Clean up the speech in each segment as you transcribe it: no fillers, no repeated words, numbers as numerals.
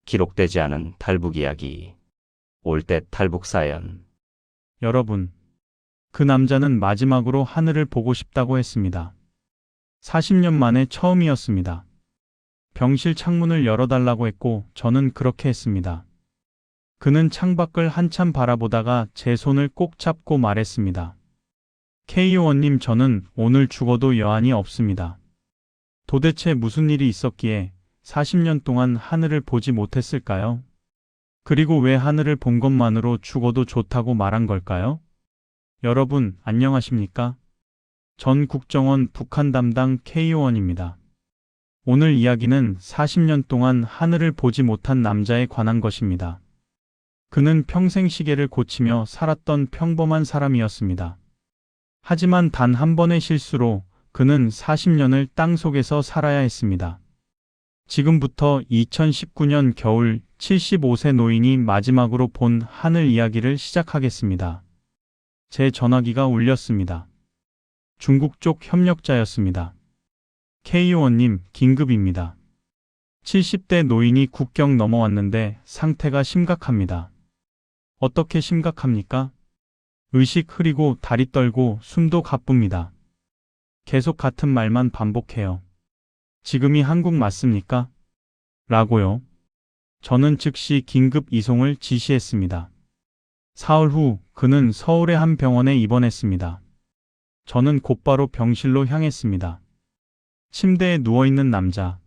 기록되지 않은 탈북 이야기. 올댓 탈북 사연. 여러분, 그 남자는 마지막으로 하늘을 보고 싶다고 했습니다. 40년 만에 처음이었습니다. 병실 창문을 열어달라고 했고 저는 그렇게 했습니다. 그는 창밖을 한참 바라보다가 제 손을 꼭 잡고 말했습니다. K요원님, 저는 오늘 죽어도 여한이 없습니다. 도대체 무슨 일이 있었기에 40년 동안 하늘을 보지 못했을까요? 그리고 왜 하늘을 본 것만으로 죽어도 좋다고 말한 걸까요? 여러분, 안녕하십니까? 전 국정원 북한 담당 K요원입니다. 오늘 이야기는 40년 동안 하늘을 보지 못한 남자에 관한 것입니다. 그는 평생 시계를 고치며 살았던 평범한 사람이었습니다. 하지만 단 한 번의 실수로 그는 40년을 땅속에서 살아야 했습니다. 지금부터 2019년 겨울 75세 노인이 마지막으로 본 하늘 이야기를 시작하겠습니다. 제 전화기가 울렸습니다. 중국 쪽 협력자였습니다. K요원님, 긴급입니다. 70대 노인이 국경 넘어왔는데 상태가 심각합니다. 어떻게 심각합니까? 의식 흐리고 다리 떨고 숨도 가쁩니다. 계속 같은 말만 반복해요. 지금이 한국 맞습니까? 라고요. 저는 즉시 긴급 이송을 지시했습니다. 사흘 후 그는 서울의 한 병원에 입원했습니다. 저는 곧바로 병실로 향했습니다. 침대에 누워있는 남자.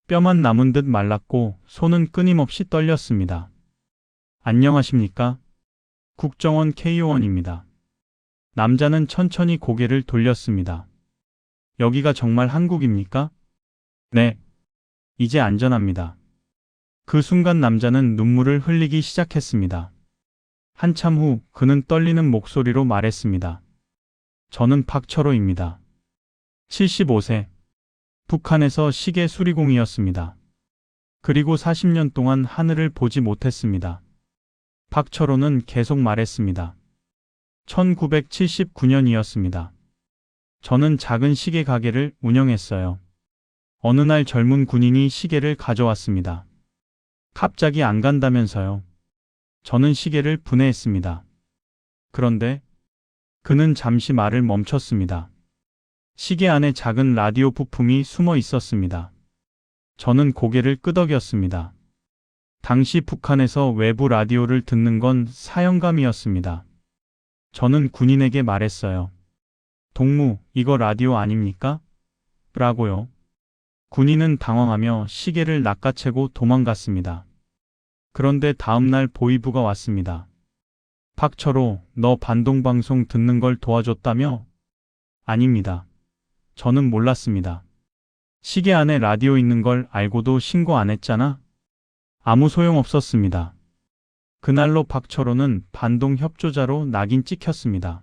뼈만 남은 듯 말랐고 손은 끊임없이 떨렸습니다. 안녕하십니까? 국정원 K요원입니다. 남자는 천천히 고개를 돌렸습니다. 여기가 정말 한국입니까? 네. 이제 안전합니다. 그 순간 남자는 눈물을 흘리기 시작했습니다. 한참 후 그는 떨리는 목소리로 말했습니다. 저는 박철호입니다. 75세. 북한에서 시계 수리공이었습니다. 그리고 40년 동안 하늘을 보지 못했습니다. 박철호는 계속 말했습니다. 1979년이었습니다. 저는 작은 시계 가게를 운영했어요. 어느 날 젊은 군인이 시계를 가져왔습니다. 갑자기 안 간다면서요. 저는 시계를 분해했습니다. 그런데 그는 잠시 말을 멈췄습니다. 시계 안에 작은 라디오 부품이 숨어 있었습니다. 저는 고개를 끄덕였습니다. 당시 북한에서 외부 라디오를 듣는 건 사형감이었습니다. 저는 군인에게 말했어요. 동무, 이거 라디오 아닙니까? 라고요. 군인은 당황하며 시계를 낚아채고 도망갔습니다. 그런데 다음날 보위부가 왔습니다. 박철호, 너 반동방송 듣는 걸 도와줬다며? 아닙니다. 저는 몰랐습니다. 시계 안에 라디오 있는 걸 알고도 신고 안 했잖아? 아무 소용 없었습니다. 그날로 박철호는 반동 협조자로 낙인 찍혔습니다.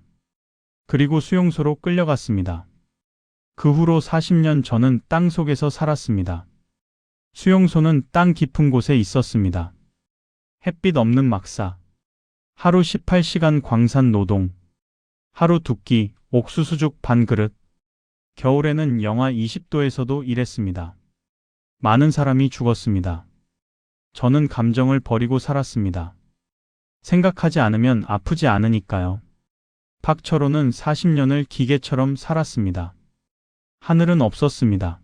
그리고 수용소로 끌려갔습니다. 그 후로 40년 저는 땅속에서 살았습니다. 수용소는 땅 깊은 곳에 있었습니다. 햇빛 없는 막사. 하루 18시간 광산 노동. 하루 두 끼 옥수수죽 반 그릇. 겨울에는 영하 20도에서도 일했습니다. 많은 사람이 죽었습니다. 저는 감정을 버리고 살았습니다. 생각하지 않으면 아프지 않으니까요. 박철호는 40년을 기계처럼 살았습니다. 하늘은 없었습니다.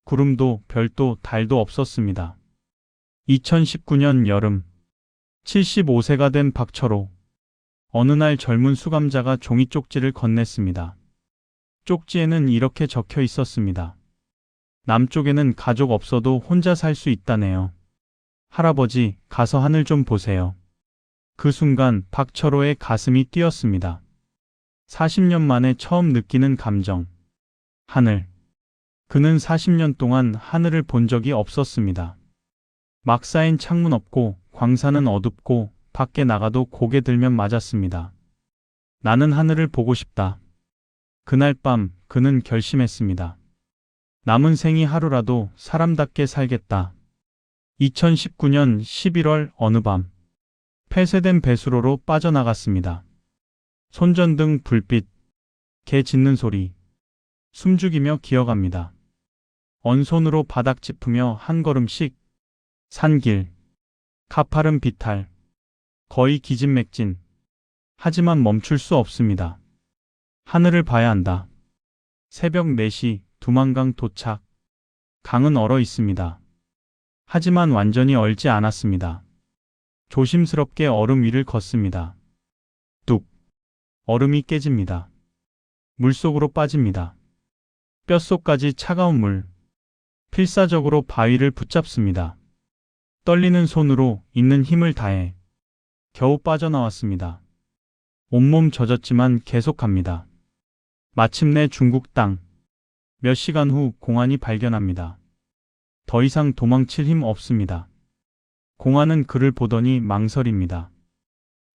구름도 별도 달도 없었습니다. 2019년 여름, 75세가 된 박철호. 어느 날 젊은 수감자가 종이 쪽지를 건넸습니다. 쪽지에는 이렇게 적혀 있었습니다. 남쪽에는 가족 없어도 혼자 살 수 있다네요. 할아버지, 가서 하늘 좀 보세요. 그 순간 박철호의 가슴이 뛰었습니다. 40년 만에 처음 느끼는 감정. 하늘. 그는 40년 동안 하늘을 본 적이 없었습니다. 막 쌓인 창문 없고 광산은 어둡고 밖에 나가도 고개 들면 맞았습니다. 나는 하늘을 보고 싶다. 그날 밤 그는 결심했습니다. 남은 생이 하루라도 사람답게 살겠다. 2019년 11월 어느 밤 폐쇄된 배수로로 빠져나갔습니다. 손전등 불빛, 개 짖는 소리, 숨죽이며 기어갑니다. 언손으로 바닥 짚으며 한 걸음씩 산길, 가파른 비탈, 거의 기진맥진. 하지만 멈출 수 없습니다. 하늘을 봐야 한다. 새벽 4시 두만강 도착. 강은 얼어 있습니다. 하지만 완전히 얼지 않았습니다. 조심스럽게 얼음 위를 걷습니다. 뚝. 얼음이 깨집니다. 물속으로 빠집니다. 뼛속까지 차가운 물. 필사적으로 바위를 붙잡습니다. 떨리는 손으로 있는 힘을 다해 겨우 빠져나왔습니다. 온몸 젖었지만 계속합니다. 마침내 중국 땅. 몇 시간 후 공안이 발견합니다. 더 이상 도망칠 힘 없습니다. 공안은 그를 보더니 망설입니다.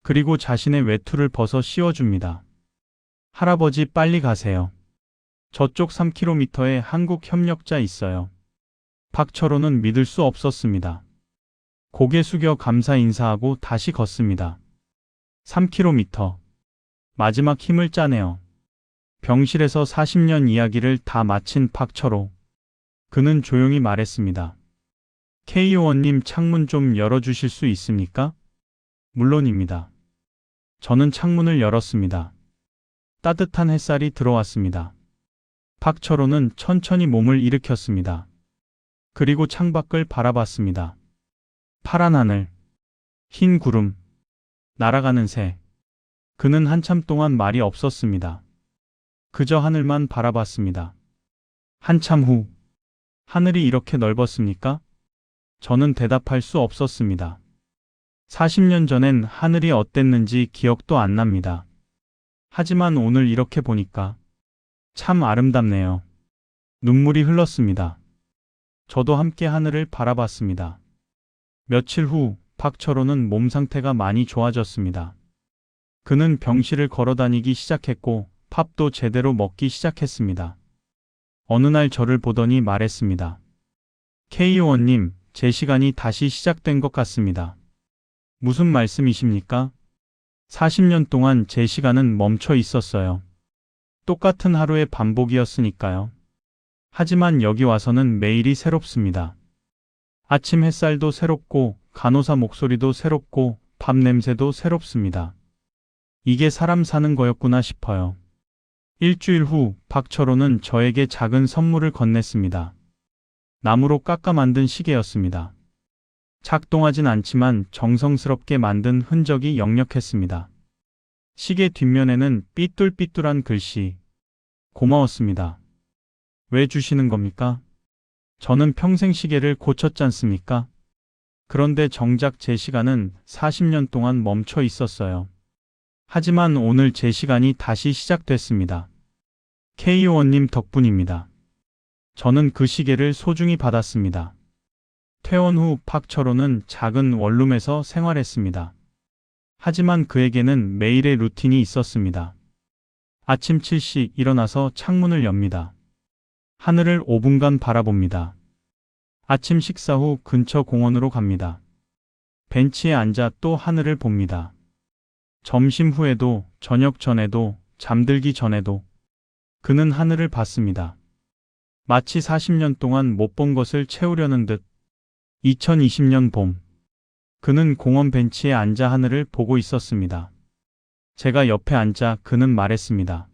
그리고 자신의 외투를 벗어 씌워줍니다. 할아버지 빨리 가세요. 저쪽 3km에 한국 협력자 있어요. 박철호는 믿을 수 없었습니다. 고개 숙여 감사 인사하고 다시 걷습니다. 3km. 마지막 힘을 짜내어 병실에서 40년 이야기를 다 마친 박철호. 그는 조용히 말했습니다. K의원님 창문 좀 열어주실 수 있습니까? 물론입니다. 저는 창문을 열었습니다. 따뜻한 햇살이 들어왔습니다. 박철호는 천천히 몸을 일으켰습니다. 그리고 창밖을 바라봤습니다. 파란 하늘, 흰 구름, 날아가는 새. 그는 한참 동안 말이 없었습니다. 그저 하늘만 바라봤습니다. 한참 후, 하늘이 이렇게 넓었습니까? 저는 대답할 수 없었습니다. 40년 전엔 하늘이 어땠는지 기억도 안 납니다. 하지만 오늘 이렇게 보니까 참 아름답네요. 눈물이 흘렀습니다. 저도 함께 하늘을 바라봤습니다. 며칠 후 박철호는 몸 상태가 많이 좋아졌습니다. 그는 병실을 걸어다니기 시작했고 밥도 제대로 먹기 시작했습니다. 어느 날 저를 보더니 말했습니다. K의원님, 제 시간이 다시 시작된 것 같습니다. 무슨 말씀이십니까? 40년 동안 제 시간은 멈춰 있었어요. 똑같은 하루의 반복이었으니까요. 하지만 여기 와서는 매일이 새롭습니다. 아침 햇살도 새롭고 간호사 목소리도 새롭고 밥 냄새도 새롭습니다. 이게 사람 사는 거였구나 싶어요. 일주일 후 박철호는 저에게 작은 선물을 건넸습니다. 나무로 깎아 만든 시계였습니다. 작동하진 않지만 정성스럽게 만든 흔적이 역력했습니다. 시계 뒷면에는 삐뚤삐뚤한 글씨. 고마웠습니다. 왜 주시는 겁니까? 저는 평생 시계를 고쳤지 않습니까? 그런데 정작 제 시간은 40년 동안 멈춰 있었어요. 하지만 오늘 제 시간이 다시 시작됐습니다. K의원님 덕분입니다. 저는 그 시계를 소중히 받았습니다. 퇴원 후 박철호는 작은 원룸에서 생활했습니다. 하지만 그에게는 매일의 루틴이 있었습니다. 아침 7시 일어나서 창문을 엽니다. 하늘을 5분간 바라봅니다. 아침 식사 후 근처 공원으로 갑니다. 벤치에 앉아 또 하늘을 봅니다. 점심 후에도, 저녁 전에도, 잠들기 전에도 그는 하늘을 봤습니다. 마치 40년 동안 못 본 것을 채우려는 듯. 2020년 봄. 그는 공원 벤치에 앉아 하늘을 보고 있었습니다. 제가 옆에 앉아 그는 말했습니다.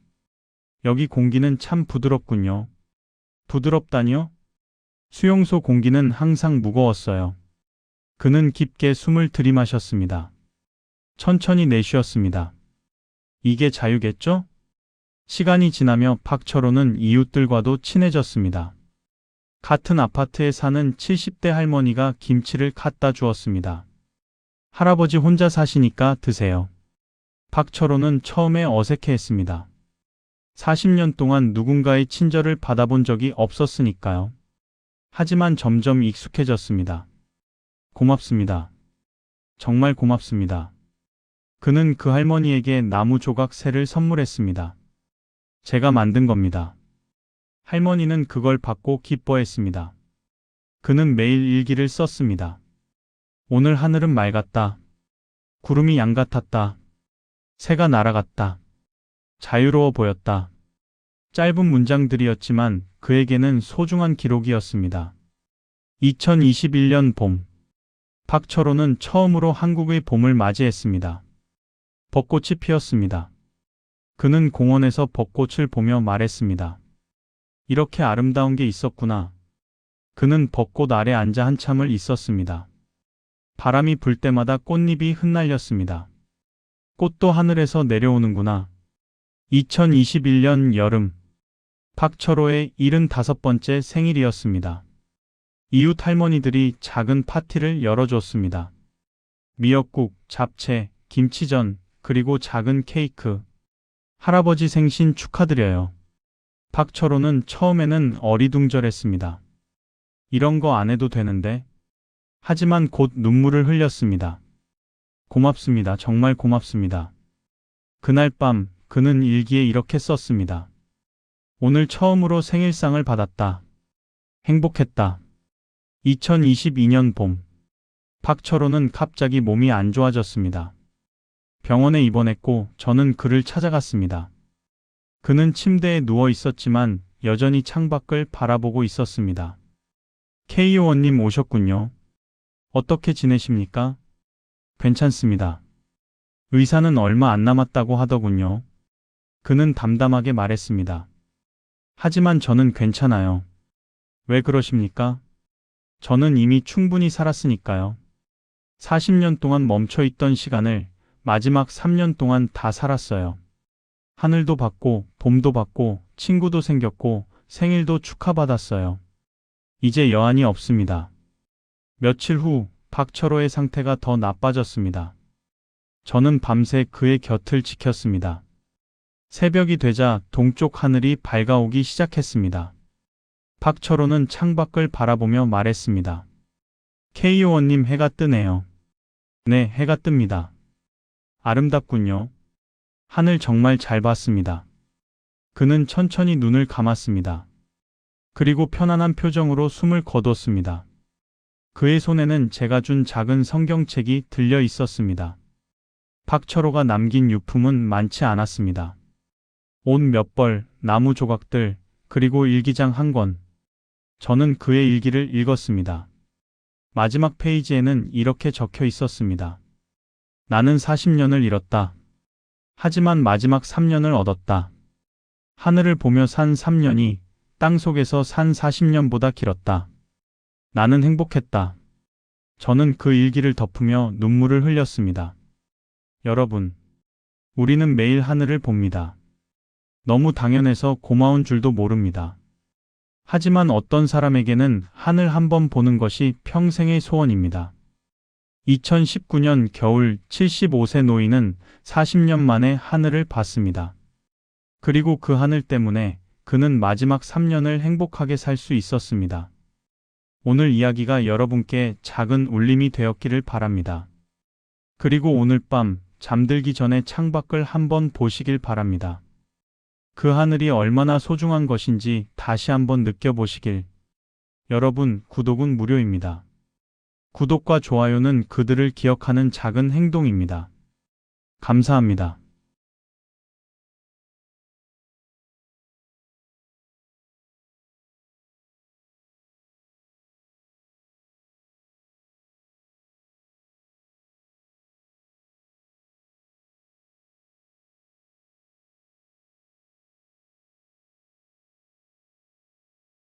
여기 공기는 참 부드럽군요. 부드럽다니요? 수용소 공기는 항상 무거웠어요. 그는 깊게 숨을 들이마셨습니다. 천천히 내쉬었습니다. 이게 자유겠죠? 시간이 지나며 박철호는 이웃들과도 친해졌습니다. 같은 아파트에 사는 70대 할머니가 김치를 갖다 주었습니다. 할아버지 혼자 사시니까 드세요. 박철호는 처음에 어색해했습니다. 40년 동안 누군가의 친절을 받아본 적이 없었으니까요. 하지만 점점 익숙해졌습니다. 고맙습니다. 정말 고맙습니다. 그는 그 할머니에게 나무 조각 새를 선물했습니다. 제가 만든 겁니다. 할머니는 그걸 받고 기뻐했습니다. 그는 매일 일기를 썼습니다. 오늘 하늘은 맑았다. 구름이 양 같았다. 새가 날아갔다. 자유로워 보였다. 짧은 문장들이었지만 그에게는 소중한 기록이었습니다. 2021년 봄. 박철호는 처음으로 한국의 봄을 맞이했습니다. 벚꽃이 피었습니다. 그는 공원에서 벚꽃을 보며 말했습니다. 이렇게 아름다운 게 있었구나. 그는 벚꽃 아래 앉아 한참을 있었습니다. 바람이 불 때마다 꽃잎이 흩날렸습니다. 꽃도 하늘에서 내려오는구나. 2021년 여름, 박철호의 75번째 생일이었습니다. 이웃 할머니들이 작은 파티를 열어줬습니다. 미역국, 잡채, 김치전, 그리고 작은 케이크. 할아버지 생신 축하드려요. 박철호는 처음에는 어리둥절했습니다. 이런 거 안 해도 되는데. 하지만 곧 눈물을 흘렸습니다. 고맙습니다. 정말 고맙습니다. 그날 밤 그는 일기에 이렇게 썼습니다. 오늘 처음으로 생일상을 받았다. 행복했다. 2022년 봄, 박철호는 갑자기 몸이 안 좋아졌습니다. 병원에 입원했고 저는 그를 찾아갔습니다. 그는 침대에 누워 있었지만 여전히 창밖을 바라보고 있었습니다. K요원님 오셨군요. 어떻게 지내십니까? 괜찮습니다. 의사는 얼마 안 남았다고 하더군요. 그는 담담하게 말했습니다. 하지만 저는 괜찮아요. 왜 그러십니까? 저는 이미 충분히 살았으니까요. 40년 동안 멈춰있던 시간을 마지막 3년 동안 다 살았어요. 하늘도 봤고, 봄도 봤고, 친구도 생겼고, 생일도 축하받았어요. 이제 여한이 없습니다. 며칠 후 박철호의 상태가 더 나빠졌습니다. 저는 밤새 그의 곁을 지켰습니다. 새벽이 되자 동쪽 하늘이 밝아오기 시작했습니다. 박철호는 창밖을 바라보며 말했습니다. K요원님 해가 뜨네요. 네, 해가 뜹니다. 아름답군요. 하늘 정말 잘 봤습니다. 그는 천천히 눈을 감았습니다. 그리고 편안한 표정으로 숨을 거뒀습니다. 그의 손에는 제가 준 작은 성경책이 들려 있었습니다. 박철호가 남긴 유품은 많지 않았습니다. 옷 몇 벌, 나무 조각들, 그리고 일기장 한 권. 저는 그의 일기를 읽었습니다. 마지막 페이지에는 이렇게 적혀 있었습니다. 나는 40년을 잃었다. 하지만 마지막 3년을 얻었다. 하늘을 보며 산 3년이 땅 속에서 산 40년보다 길었다. 나는 행복했다. 저는 그 일기를 덮으며 눈물을 흘렸습니다. 여러분, 우리는 매일 하늘을 봅니다. 너무 당연해서 고마운 줄도 모릅니다. 하지만 어떤 사람에게는 하늘 한 번 보는 것이 평생의 소원입니다. 2019년 겨울 75세 노인은 40년 만에 하늘을 봤습니다. 그리고 그 하늘 때문에 그는 마지막 3년을 행복하게 살 수 있었습니다. 오늘 이야기가 여러분께 작은 울림이 되었기를 바랍니다. 그리고 오늘 밤 잠들기 전에 창밖을 한번 보시길 바랍니다. 그 하늘이 얼마나 소중한 것인지 다시 한번 느껴보시길. 여러분, 구독은 무료입니다. 구독과 좋아요는 그들을 기억하는 작은 행동입니다. 감사합니다.